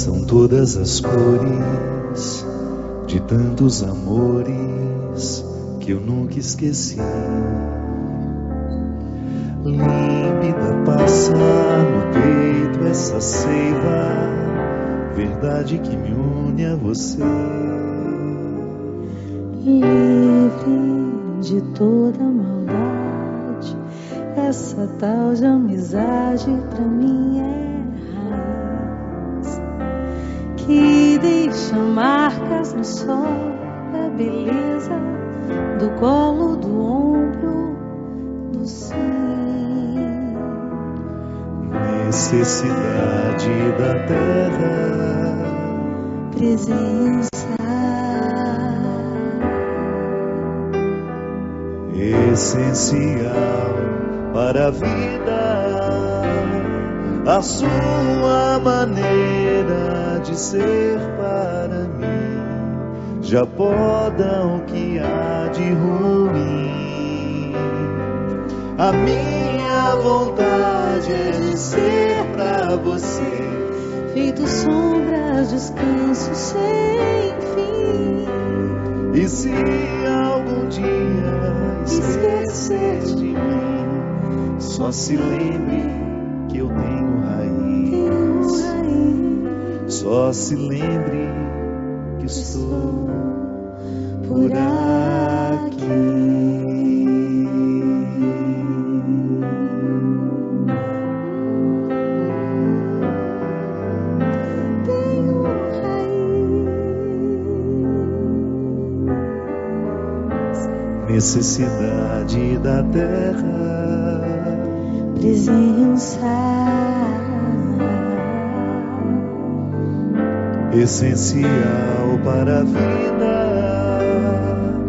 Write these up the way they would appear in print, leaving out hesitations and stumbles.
São todas as cores de tantos amores que eu nunca esqueci. Límpida passa no peito essa seiva, verdade que me une a você. Livre de toda maldade, essa tal de amizade pra mim é raiz, que deixa marcas no sol, a beleza do colo, do ombro, do sim. Necessidade da terra, presença essencial para a vida, a sua maneira de ser para mim já poda o que há de ruim. A minha vontade é de ser pra você, feito sombras, descanso sem fim. E se algum dia esquecer de mim, só se lembre que eu tenho raiz. Só se lembre que estou por aqui. Necessidade da terra, presença essencial para a vida,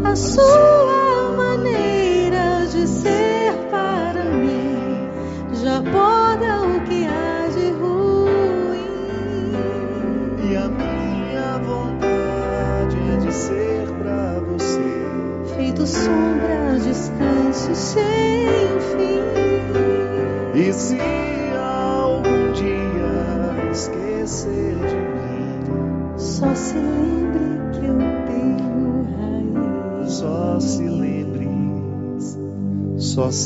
a sua maneira de ser para mim já poda o que há de ruim. E a minha vontade é de ser pra você, feito sombra, descanso sem fim. E se algum dia esquecer de mim, só se lembre que eu tenho raiz. Só se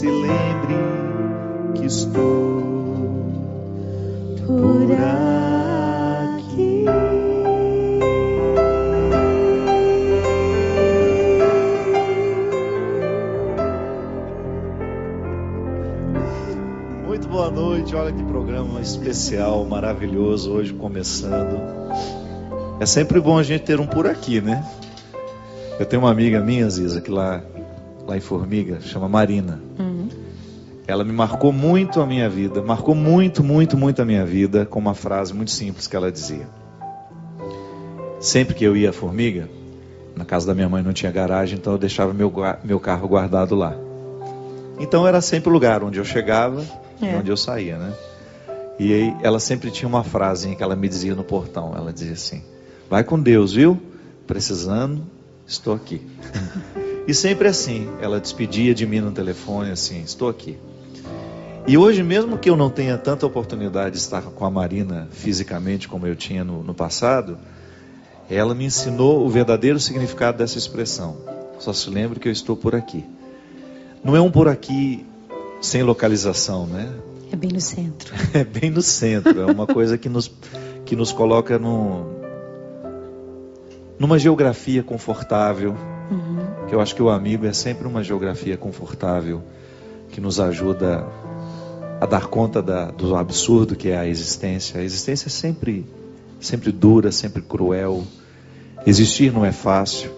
lembre que estou por aqui. Muito boa noite, olha que programa especial, maravilhoso, hoje começando. É sempre bom a gente ter um por aqui, né? Eu tenho uma amiga minha, Ziza, que lá em Formiga, chama Marina. Ela me marcou muito a minha vida, marcou muito a minha vida, com uma frase muito simples que ela dizia. Sempre que eu ia a Formiga, na casa da minha mãe não tinha garagem, então eu deixava meu carro guardado lá. Então era sempre o lugar onde eu chegava e onde eu saía, né? E aí ela sempre tinha uma frase que ela me dizia no portão. Ela dizia assim: vai com Deus, viu? Precisando, estou aqui. E sempre assim, ela despedia de mim no telefone assim: estou aqui. E hoje, mesmo que eu não tenha tanta oportunidade de estar com a Marina fisicamente como eu tinha no passado, ela me ensinou o verdadeiro significado dessa expressão. Só se lembre que eu estou por aqui. Não é um por aqui sem localização, né? É bem no centro. É bem no centro. É uma coisa que nos coloca numa geografia confortável. Que eu acho que o amigo é sempre uma geografia confortável, que nos ajuda a dar conta do absurdo que é a existência. A existência é sempre dura, sempre cruel. Existir não é fácil.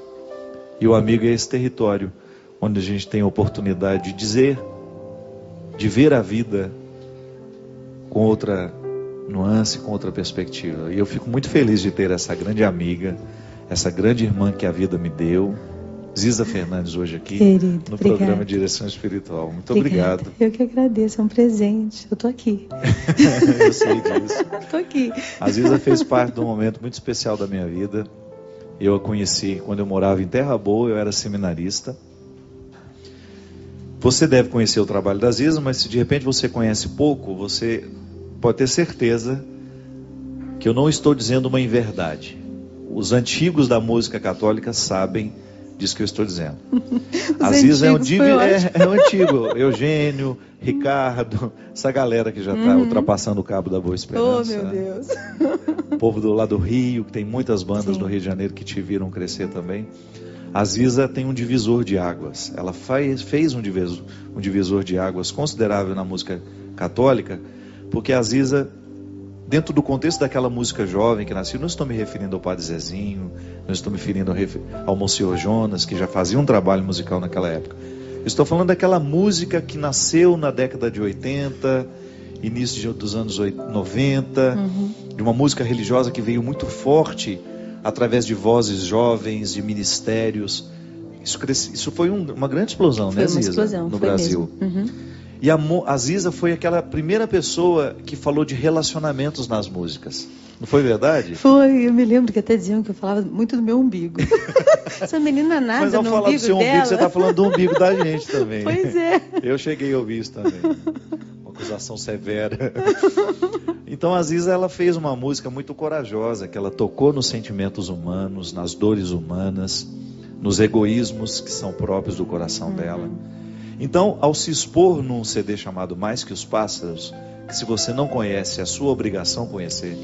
E o amigo é esse território onde a gente tem a oportunidade de dizer, de ver a vida com outra nuance, com outra perspectiva. E eu fico muito feliz de ter essa grande amiga, essa grande irmã que a vida me deu, Ziza Fernandes, hoje aqui, querido, no obrigada. Programa Direção Espiritual. Muito obrigado. Eu que agradeço, é um presente. Eu tô aqui. Eu sei disso. Tô aqui. A Ziza fez parte de um momento muito especial da minha vida. Eu a conheci quando eu morava em Terra Boa, eu era seminarista. Você deve conhecer o trabalho da Ziza, mas se de repente você conhece pouco, você pode ter certeza que eu não estou dizendo uma inverdade. Os antigos da música católica sabem disso que eu estou dizendo. Aziza é um antigo, Eugênio, Ricardo, essa galera que já está ultrapassando o Cabo da Boa Esperança. Oh, meu Deus. O povo lá do Rio, que tem muitas bandas Sim. do Rio de Janeiro que te viram crescer também. A Aziza tem um divisor de águas. Ela fez um divisor de águas considerável na música católica, porque a Aziza, dentro do contexto daquela música jovem que nasceu, não estou me referindo ao Padre Zezinho, não estou me referindo ao Monsenhor Jonas, que já fazia um trabalho musical naquela época. Eu estou falando daquela música que nasceu na década de 80, início dos anos 90, de uma música religiosa que veio muito forte através de vozes jovens, de ministérios. Isso foi uma grande explosão, Foi né, uma Aziza, explosão, no foi Brasil. mesmo. E a Aziza foi aquela primeira pessoa que falou de relacionamentos nas músicas. Não foi verdade? Foi, eu me lembro que até diziam que eu falava muito do meu umbigo. Essa menina nada Mas ao no falar do umbigo seu umbigo, dela. você está falando do umbigo da gente também. Pois é. Eu cheguei a ouvir isso também. Uma acusação severa. Então a Aziza, ela fez uma música muito corajosa, que ela tocou nos sentimentos humanos, nas dores humanas, nos egoísmos que são próprios do coração dela. Então, ao se expor num CD chamado Mais Que os Pássaros, que se você não conhece, é a sua obrigação conhecer,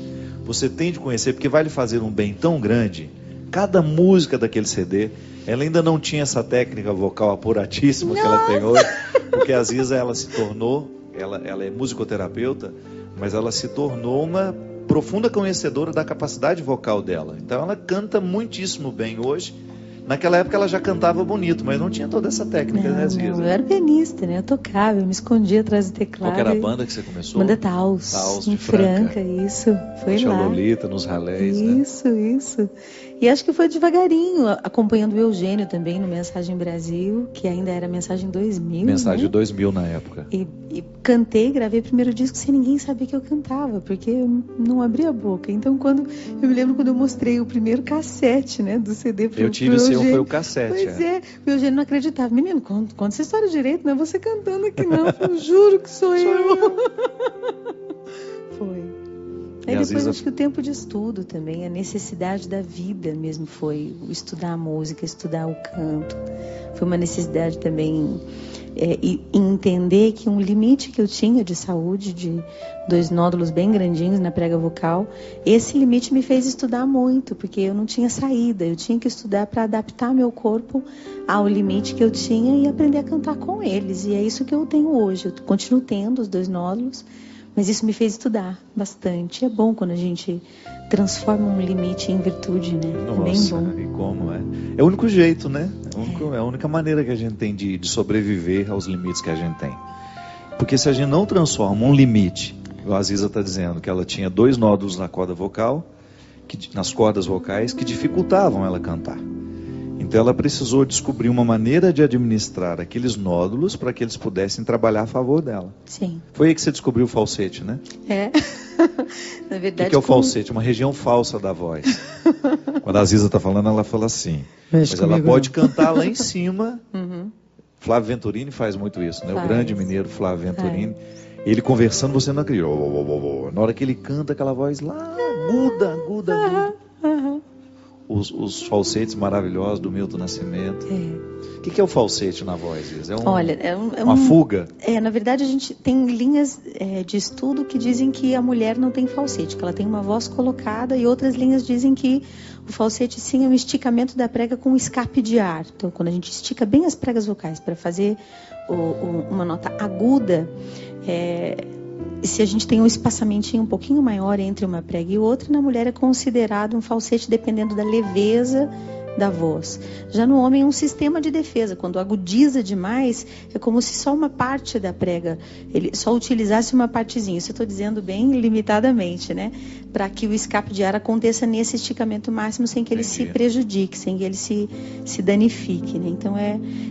você tem de conhecer, porque vai lhe fazer um bem tão grande. Cada música daquele CD, ela ainda não tinha essa técnica vocal apuratíssima que ela tem hoje, porque a Aziza, ela se tornou, ela é musicoterapeuta, mas ela se tornou uma profunda conhecedora da capacidade vocal dela. Então ela canta muitíssimo bem hoje. Naquela época ela já cantava bonito, mas não tinha toda essa técnica, né, Aziza? Eu era pianista, né? Eu tocava, eu me escondia atrás do teclado. Qual que era a banda que você começou? Banda Taos, de em Franca, isso. Foi Tinha lá. Lolita nos ralés, né? Isso. E acho que foi devagarinho, acompanhando o Eugênio também no Mensagem Brasil, que ainda era Mensagem 2000, Mensagem né? 2000 na época. E cantei, gravei o primeiro disco sem ninguém saber que eu cantava, porque eu não abria a boca. Então, eu me lembro quando eu mostrei o primeiro cassete, né, do CD pro Eu tive o seu, Eugênio. foi o cassete. Pois é, o Eugênio não acreditava. Menino, conta essa história direito, não é você cantando aqui não. Eu juro que sou eu. Foi. Aí depois acho que o tempo de estudo também, a necessidade da vida mesmo foi estudar a música, estudar o canto. Foi uma necessidade também e entender que um limite que eu tinha de saúde, de 2 nódulos bem grandinhos na prega vocal, esse limite me fez estudar muito, porque eu não tinha saída, eu tinha que estudar para adaptar meu corpo ao limite que eu tinha e aprender a cantar com eles. E é isso que eu tenho hoje, eu continuo tendo os 2 nódulos, mas isso me fez estudar bastante. É bom quando a gente transforma um limite em virtude, né? Nossa, é bem bom. E como é? É o único jeito, né? É a única maneira que a gente tem de sobreviver aos limites que a gente tem. Porque se a gente não transforma um limite, a Aziza está dizendo que ela tinha 2 nódulos na corda vocal, nas cordas vocais, que dificultavam ela cantar. Então ela precisou descobrir uma maneira de administrar aqueles nódulos para que eles pudessem trabalhar a favor dela. Sim. Foi aí que você descobriu o falsete, né? É. Na verdade, O que é o falsete? Uma região falsa da voz. Quando a Aziza está falando, ela fala assim. Mas ela pode cantar lá em cima. Flávio Venturini faz muito isso, né? O grande mineiro Flávio Venturini. Ele conversando, você não acredita. Na hora que ele canta, aquela voz lá, aguda. Os falsetes maravilhosos do Milton Nascimento. O que é o falsete na voz, Isa? Olha, uma fuga? Na verdade, a gente tem linhas de estudo que dizem que a mulher não tem falsete, que ela tem uma voz colocada, e outras linhas dizem que o falsete sim é um esticamento da prega com escape de ar. Então, quando a gente estica bem as pregas vocais para fazer uma nota aguda, se a gente tem um espaçamentinho um pouquinho maior entre uma prega e outra, na mulher é considerado um falsete dependendo da leveza da voz. Já no homem é um sistema de defesa. Quando agudiza demais, é como se só uma parte da prega, ele só utilizasse uma partezinha. Isso eu estou dizendo bem limitadamente, né? Para que o escape de ar aconteça nesse esticamento máximo sem que ele se prejudique, sem que ele se danifique, né? Então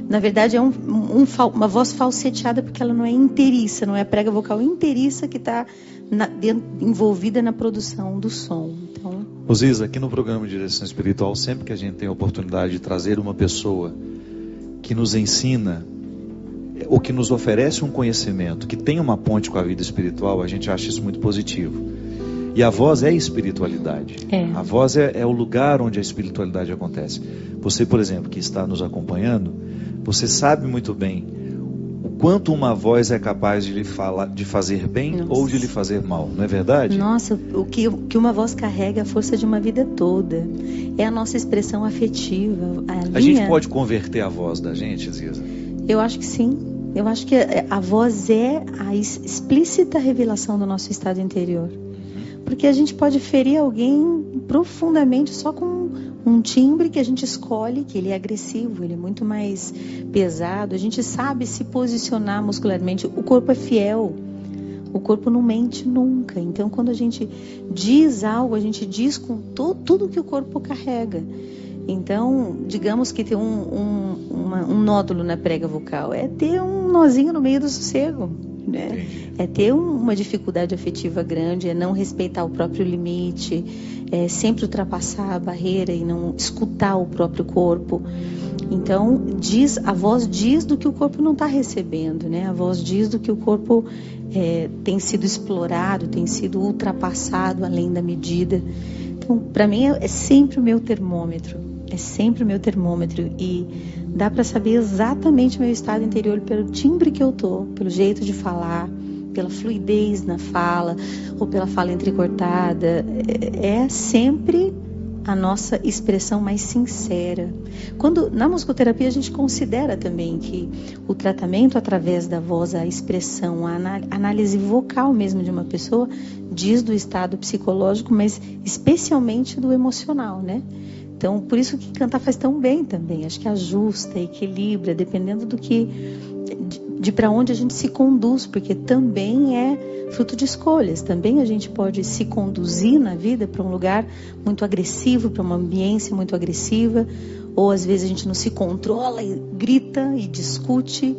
na verdade é uma voz falseteada porque ela não é inteiriça, não é a prega vocal inteiriça que está envolvida na produção do som. Então, Ziza, aqui no programa de Direção Espiritual, sempre que a gente tem a oportunidade de trazer uma pessoa que nos ensina ou que nos oferece um conhecimento, que tem uma ponte com a vida espiritual, a gente acha isso muito positivo. E a voz é espiritualidade. É. A voz é o lugar onde a espiritualidade acontece. Você, por exemplo, que está nos acompanhando, você sabe muito bem o quanto uma voz é capaz de lhe falar, de fazer bem, nossa, ou de lhe fazer mal, não é verdade? Nossa, o que uma voz carrega é a força de uma vida toda. É a nossa expressão afetiva. A gente pode converter a voz da gente, Ziza? Eu acho que sim. Eu acho que a voz é a explícita revelação do nosso estado interior. Porque a gente pode ferir alguém profundamente só com um timbre que a gente escolhe, que ele é agressivo, ele é muito mais pesado. A gente sabe se posicionar muscularmente. O corpo é fiel. O corpo não mente nunca. Então, quando a gente diz algo, a gente diz com tudo que o corpo carrega. Então, digamos que ter um nódulo na prega vocal é ter um nozinho no meio do sossego, né? É ter uma dificuldade afetiva grande, é não respeitar o próprio limite, é sempre ultrapassar a barreira e não escutar o próprio corpo. Então, a voz diz do que o corpo não está recebendo, né? A voz diz do que o corpo tem sido explorado, tem sido ultrapassado além da medida. Então, para mim, é sempre o meu termômetro. É sempre o meu termômetro. E dá para saber exatamente o meu estado interior pelo timbre que eu tô, pelo jeito de falar, pela fluidez na fala, ou pela fala entrecortada. É sempre a nossa expressão mais sincera. Na musicoterapia a gente considera também que o tratamento através da voz, a expressão, a análise vocal mesmo de uma pessoa, diz do estado psicológico, mas especialmente do emocional, né? Então, por isso que cantar faz tão bem também. Acho que ajusta, equilibra, dependendo de para onde a gente se conduz, porque também é fruto de escolhas. Também a gente pode se conduzir na vida para um lugar muito agressivo, para uma ambiência muito agressiva, ou às vezes a gente não se controla e grita e discute,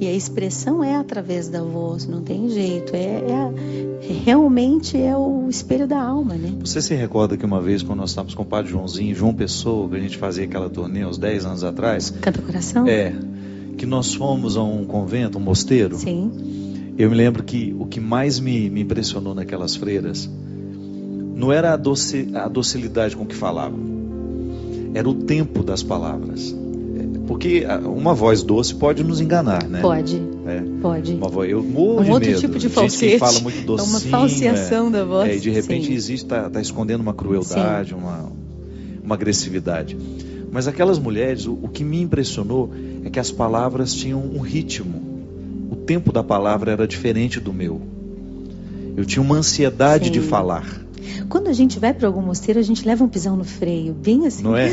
e a expressão é através da voz, não tem jeito. Realmente é o espelho da alma, né? Você se recorda que uma vez, quando nós estávamos com o padre Joãozinho, João Pessoa, que a gente fazia aquela turnê uns 10 anos atrás? Canta Coração? Que nós fomos a um convento, um mosteiro. Sim. Eu me lembro que o que mais me impressionou naquelas freiras não era a docilidade com que falavam, era o tempo das palavras. Porque uma voz doce pode nos enganar, né? Pode. Pode. Eu morro de medo. Outro tipo de falsete. Gente que fala muito docinho. É uma falseação da voz. E de repente está escondendo uma crueldade, uma agressividade. Mas aquelas mulheres, o que me impressionou é que as palavras tinham um ritmo. O tempo da palavra era diferente do meu. Eu tinha uma ansiedade de falar. Quando a gente vai para algum mosteiro, a gente leva um pisão no freio, bem assim, não é?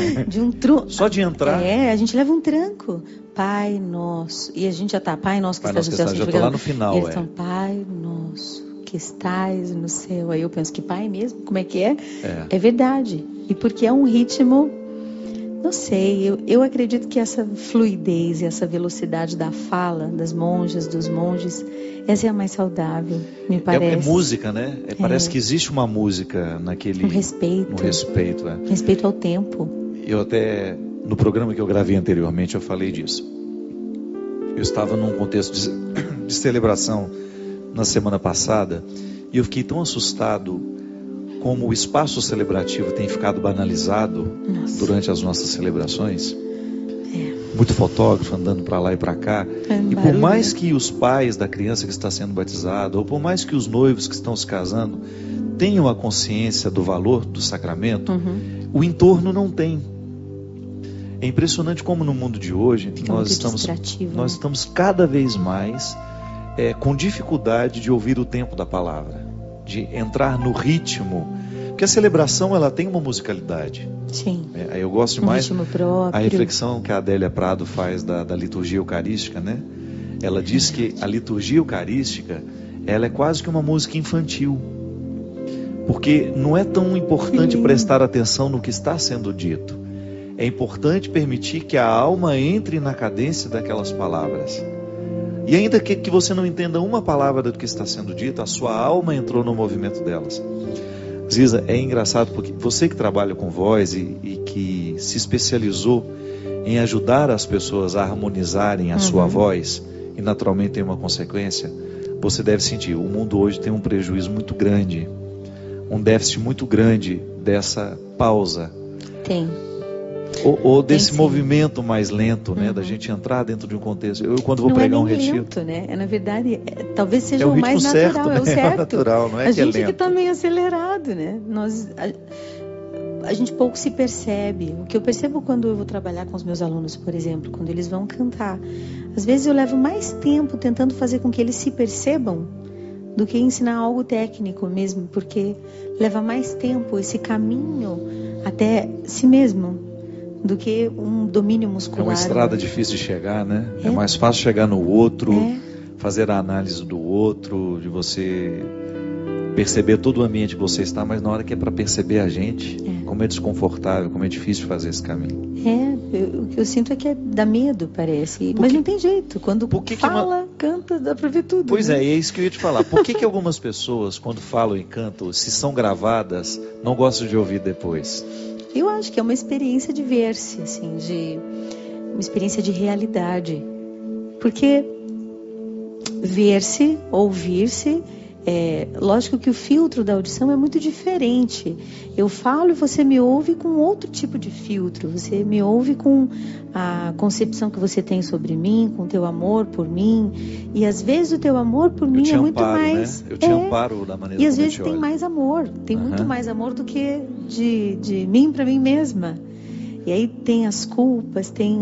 Só de entrar. A gente leva um tranco. Pai Nosso. E a gente já está, Pai Nosso que estás no céu. Já estou lá no final. E eles estão, Pai Nosso que estás no céu. Aí eu penso, que pai mesmo? Como é que é? É verdade. E porque é um ritmo, não sei, eu acredito que essa fluidez e essa velocidade da fala das monjas, dos monges, essa é a mais saudável, me parece. É música, né? Parece que existe uma música naquele... Um respeito. Respeito ao tempo. Eu até, no programa que eu gravei anteriormente, eu falei disso. Eu estava num contexto de celebração na semana passada e eu fiquei tão assustado como o espaço celebrativo tem ficado banalizado durante as nossas celebrações. Muito fotógrafo andando para lá e para cá. E por mais que os pais da criança que está sendo batizada, ou por mais que os noivos que estão se casando tenham a consciência do valor do sacramento, o entorno não tem. É impressionante como no mundo de hoje nós estamos cada vez mais com dificuldade de ouvir o tempo da palavra, de entrar no ritmo, porque a celebração ela tem uma musicalidade. Sim. Eu gosto mais ritmo próprio. A reflexão que a Adélia Prado faz da liturgia eucarística, né? Ela diz que a liturgia eucarística ela é quase que uma música infantil, porque não é tão importante prestar atenção no que está sendo dito. É importante permitir que a alma entre na cadência daquelas palavras. E ainda que você não entenda uma palavra do que está sendo dito, a sua alma entrou no movimento delas. Ziza, é engraçado porque você que trabalha com voz e que se especializou em ajudar as pessoas a harmonizarem a sua voz, e naturalmente tem uma consequência, você deve sentir, o mundo hoje tem um prejuízo muito grande, um déficit muito grande dessa pausa. Tem. Ou desse movimento mais lento, né? Da gente entrar dentro de um contexto. Eu, quando vou pregar um retiro... Não é nem lento, né? Na verdade, talvez seja o o mais certo, natural. né? É o certo. É o natural, não é a que é gente lento. que está meio acelerado, né? A gente pouco se percebe. O que eu percebo quando eu vou trabalhar com os meus alunos, por exemplo, quando eles vão cantar. Às vezes eu levo mais tempo tentando fazer com que eles se percebam do que ensinar algo técnico mesmo, porque leva mais tempo esse caminho até si mesmo do que um domínio muscular. É uma estrada difícil de chegar, né? É mais fácil chegar no outro, fazer a análise do outro, de você perceber todo o ambiente que você está, mas na hora que é para perceber a gente, como é desconfortável, como é difícil fazer esse caminho. O que eu sinto é que dá medo, parece. Mas não tem jeito. Quando fala, canta, dá para ver tudo. Pois né? é isso que eu ia te falar. Por que algumas pessoas, quando falam e cantam, se são gravadas, não gostam de ouvir depois? Eu acho que é uma experiência de ver-se, assim, uma experiência de realidade. Porque ver-se, ouvir-se, lógico que o filtro da audição é muito diferente. Eu falo e você me ouve com outro tipo de filtro. Você me ouve com a concepção que você tem sobre mim, com o teu amor por mim. E às vezes o teu amor por mim é muito mais... Né? Eu te amparo da maneira E às como vezes tem mais amor. Tem muito mais amor do que de mim para mim mesma. E aí tem as culpas, tem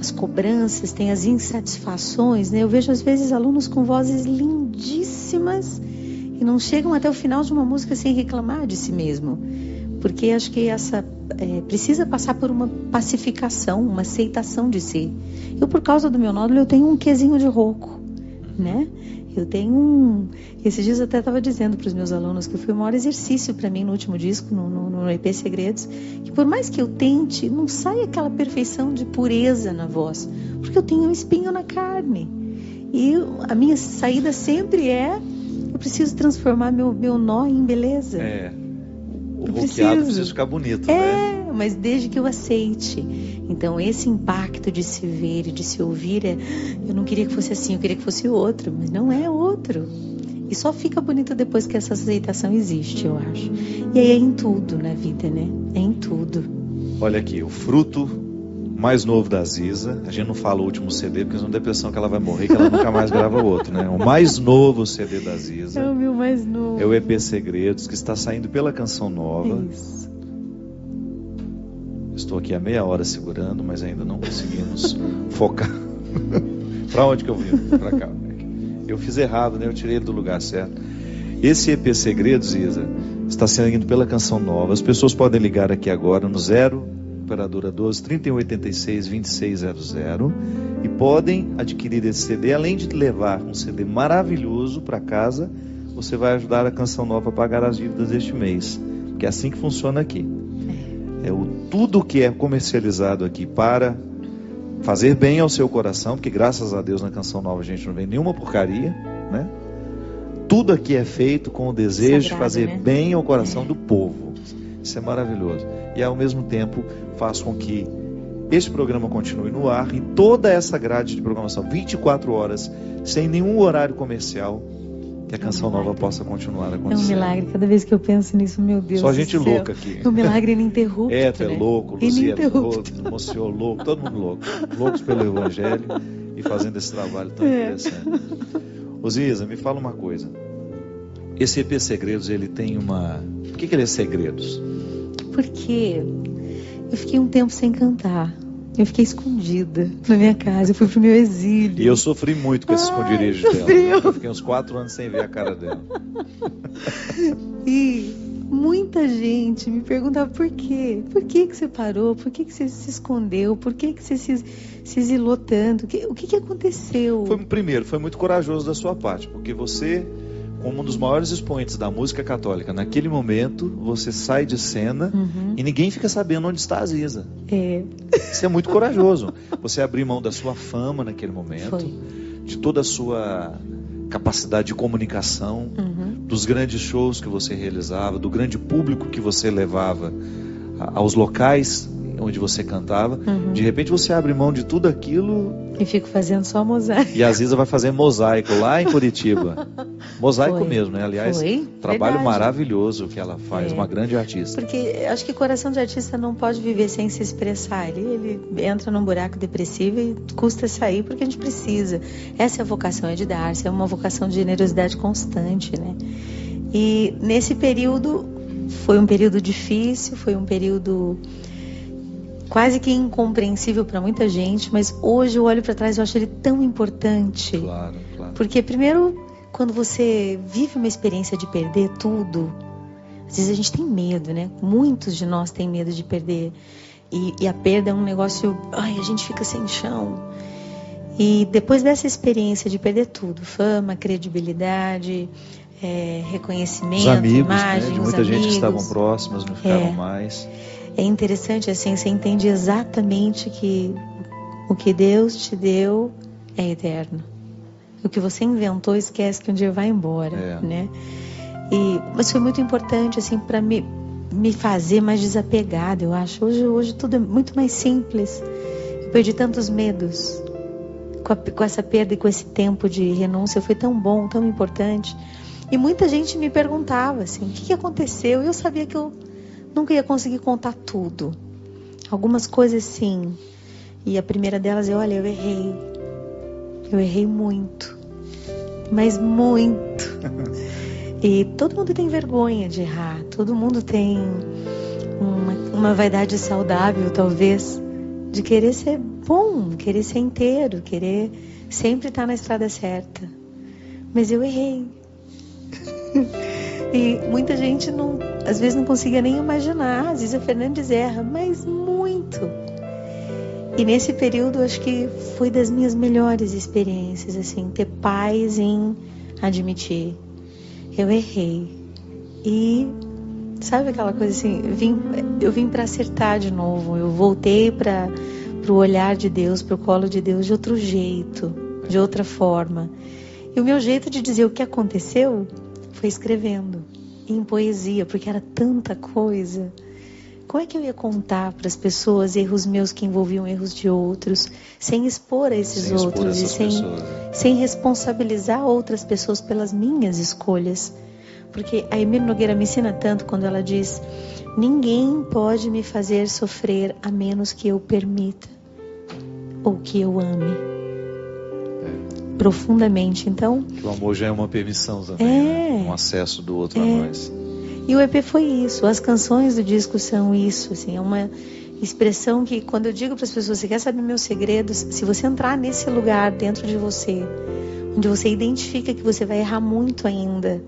as cobranças, tem as insatisfações, né? Eu vejo às vezes alunos com vozes lindíssimas e não chegam até o final de uma música sem reclamar de si mesmo, porque acho que precisa passar por uma pacificação, uma aceitação de si. Eu, por causa do meu nódulo, eu tenho um quezinho de rouco, né? Eu tenho esses dias eu até estava dizendo para os meus alunos que foi o maior exercício para mim no último disco, no EP Segredos, que por mais que eu tente, não sai aquela perfeição de pureza na voz, porque eu tenho um espinho na carne. E a minha saída sempre eu preciso transformar meu nó em beleza. O roqueado precisa ficar bonito, né? Mas desde que eu aceite. Então, esse impacto de se ver e de se ouvir eu não queria que fosse assim, eu queria que fosse outro, mas não é outro. E só fica bonito depois que essa aceitação existe, eu acho. E aí é em tudo na vida, né? É em tudo. Olha aqui, o fruto mais novo da Ziza, a gente não fala o último CD, porque não dá a impressão que ela vai morrer, que ela nunca mais grava outro, né? O mais novo CD da Ziza. É o meu mais novo. É o EP Segredos, que está saindo pela Canção Nova. Isso. Estou aqui há meia hora segurando, mas ainda não conseguimos focar. Para onde que eu vim? Para cá. Eu fiz errado, né? Eu tirei ele do lugar certo. Esse EP Segredos, Isa, está saindo pela Canção Nova. As pessoas podem ligar aqui agora no 0 operadora 12 3186 2600 e podem adquirir esse CD. Além de levar um CD maravilhoso para casa, você vai ajudar a Canção Nova a pagar as dívidas deste mês, porque é assim que funciona aqui. Tudo que é comercializado aqui para fazer bem ao seu coração, porque graças a Deus na Canção Nova a gente não vê nenhuma porcaria, né? Tudo aqui é feito com o desejo de fazer bem ao coração do povo. Isso é maravilhoso. E ao mesmo tempo faz com que este programa continue no ar e toda essa grade de programação, 24 horas, sem nenhum horário comercial, que a Canção Nova possa continuar acontecendo. É um milagre, cada vez que eu penso nisso, meu Deus. Só gente louca aqui. É um milagre ininterrupto. Tu é louco, Luzia é louco, o senhor louco, todo mundo louco. Loucos pelo Evangelho e fazendo esse trabalho tão interessante. Ô Ziza, me fala uma coisa. Esse EP Segredos, ele tem uma... Por que ele é Segredos? Porque eu fiquei um tempo sem cantar. Eu fiquei escondida na minha casa, eu fui pro meu exílio. E eu sofri muito com esse esconderijo dela. Eu fiquei uns 4 anos sem ver a cara dela. E muita gente me perguntava por quê? Por que você parou? Por que você se escondeu? Por que você se exilou tanto? O que aconteceu? Foi muito corajoso da sua parte, porque você, como um dos maiores expoentes da música católica, naquele momento, você sai de cena e ninguém fica sabendo onde está a Ziza. Isso é muito corajoso. Você abrir mão da sua fama naquele momento, de toda a sua capacidade de comunicação, dos grandes shows que você realizava, do grande público que você levava aos locais onde você cantava. De repente você abre mão de tudo aquilo e fico fazendo só mosaico. E a Ziza vai fazer mosaico lá em Curitiba. Mosaico mesmo, né? Aliás, trabalho maravilhoso que ela faz, uma grande artista. Porque acho que coração de artista não pode viver sem se expressar. Ele entra num buraco depressivo e custa sair porque a gente precisa. Essa é a vocação, é de dar, é uma vocação de generosidade constante, né? E nesse período, foi um período difícil, foi um período quase que incompreensível para muita gente, mas hoje eu olho para trás e eu acho ele tão importante. Claro. Porque primeiro, quando você vive uma experiência de perder tudo, às vezes a gente tem medo, né? Muitos de nós têm medo de perder. E a perda é um negócio, a gente fica sem chão. E depois dessa experiência de perder tudo, fama, credibilidade, reconhecimento, os amigos, imagem, né? De muita gente que estavam próximas, não ficaram mais. É interessante assim, você entende exatamente que o que Deus te deu é eterno. O que você inventou, esquece que um dia vai embora, né? Mas foi muito importante assim para me fazer mais desapegada, eu acho. Hoje tudo é muito mais simples. Eu perdi tantos medos. Com essa perda e com esse tempo de renúncia, foi tão bom, tão importante. E muita gente me perguntava assim, o que aconteceu? Eu sabia que eu nunca ia conseguir contar tudo. Algumas coisas sim. E a primeira delas é, olha, eu errei. Eu errei muito. Mas muito. E todo mundo tem vergonha de errar. Todo mundo tem uma vaidade saudável, talvez, de querer ser bom, querer ser inteiro, querer sempre estar na estrada certa. Mas eu errei. E muita gente às vezes não conseguia nem imaginar. Às vezes a Fernandes erra, mas muito. E nesse período acho que foi das minhas melhores experiências, assim, ter paz em admitir. Eu errei. E sabe aquela coisa assim, eu vim para acertar de novo. Eu voltei para o olhar de Deus, para o colo de Deus de outro jeito, de outra forma. E o meu jeito de dizer o que aconteceu foi escrevendo, em poesia, porque era tanta coisa. Como é que eu ia contar para as pessoas erros meus que envolviam erros de outros, sem expor a esses outros e sem responsabilizar outras pessoas pelas minhas escolhas? Porque a Emília Nogueira me ensina tanto quando ela diz: ninguém pode me fazer sofrer a menos que eu permita ou que eu ame profundamente. Então, o amor já é uma permissão também, né? Um acesso do outro a nós. E o EP foi isso, as canções do disco são isso, assim, é uma expressão que quando eu digo para as pessoas, você quer saber meus segredos? Se você entrar nesse lugar dentro de você, onde você identifica que você vai errar muito ainda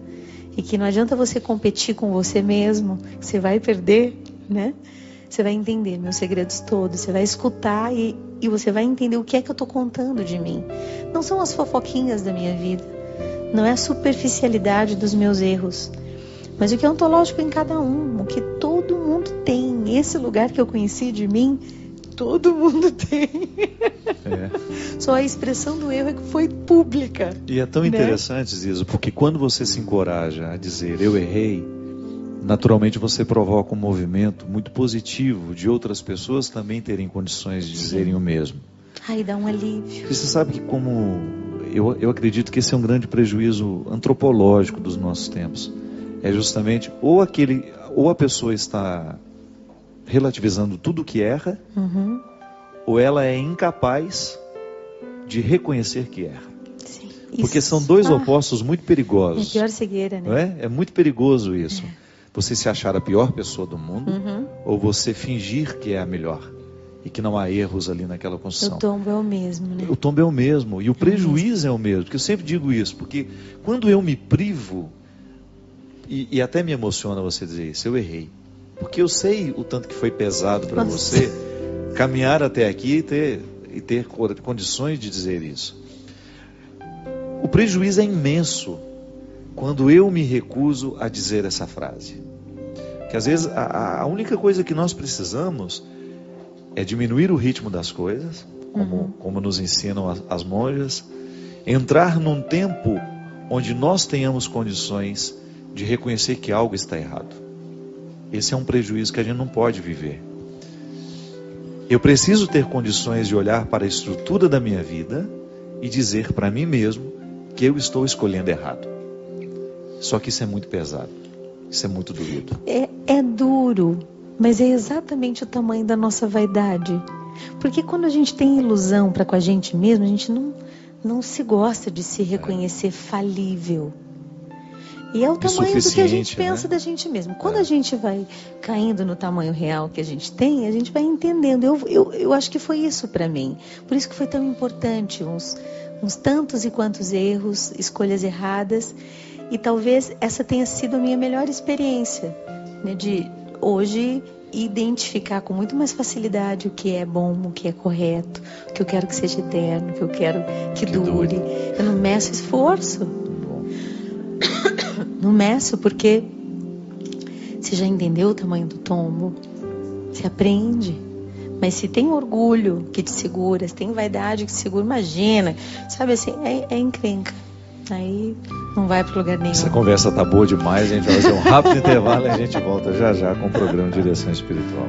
e que não adianta você competir com você mesmo, que você vai perder, né? Você vai entender meus segredos todos, você vai escutar e você vai entender o que é que eu estou contando de mim. Não são as fofoquinhas da minha vida, não é a superficialidade dos meus erros, mas o que é ontológico em cada um, o que todo mundo tem. Esse lugar que eu conheci de mim, todo mundo tem. Só a expressão do erro é que foi pública. E é tão interessante, Zizo, porque quando você se encoraja a dizer eu errei, naturalmente você provoca um movimento muito positivo de outras pessoas também terem condições de dizerem o mesmo. Aí dá um alívio. Você sabe que eu acredito que esse é um grande prejuízo antropológico dos nossos tempos. É justamente ou a pessoa está relativizando tudo que erra, ou ela é incapaz de reconhecer que erra. Sim. Porque são dois opostos muito perigosos. É pior cegueira, né? Não é? É muito perigoso isso. Você se achar a pior pessoa do mundo, ou você fingir que é a melhor e que não há erros ali naquela construção. O tombo é o mesmo, né? O tombo é o mesmo e o prejuízo é o mesmo. Porque eu sempre digo isso, porque quando eu me privo, e até me emociona você dizer isso, eu errei. Porque eu sei o tanto que foi pesado para você caminhar até aqui e ter condições de dizer isso. O prejuízo é imenso quando eu me recuso a dizer essa frase. Que às vezes a única coisa que nós precisamos é diminuir o ritmo das coisas, como nos ensinam as monjas, entrar num tempo onde nós tenhamos condições de reconhecer que algo está errado. Esse é um prejuízo que a gente não pode viver. Eu preciso ter condições de olhar para a estrutura da minha vida e dizer para mim mesmo que eu estou escolhendo errado. Só que isso é muito pesado. Isso é muito doído. É duro, mas é exatamente o tamanho da nossa vaidade. Porque quando a gente tem ilusão para com a gente mesmo, a gente não se gosta de se reconhecer falível. E é o tamanho do que a gente pensa, né, da gente mesmo. Quando a gente vai caindo no tamanho real que a gente tem, a gente vai entendendo. Eu acho que foi isso para mim. Por isso que foi tão importante. Uns tantos e quantos erros, escolhas erradas. E talvez essa tenha sido a minha melhor experiência, né, de hoje identificar com muito mais facilidade o que é bom, o que é correto, o que eu quero que seja eterno, o que eu quero que dure. Eu não meço esforço. Não meço porque você já entendeu o tamanho do tombo, você aprende. Mas se tem orgulho que te segura, se tem vaidade que te segura, imagina, sabe assim, é encrenca. Aí não vai para lugar nenhum. Essa conversa tá boa demais, a gente vai fazer um rápido intervalo e a gente volta já já com o programa Direção Espiritual.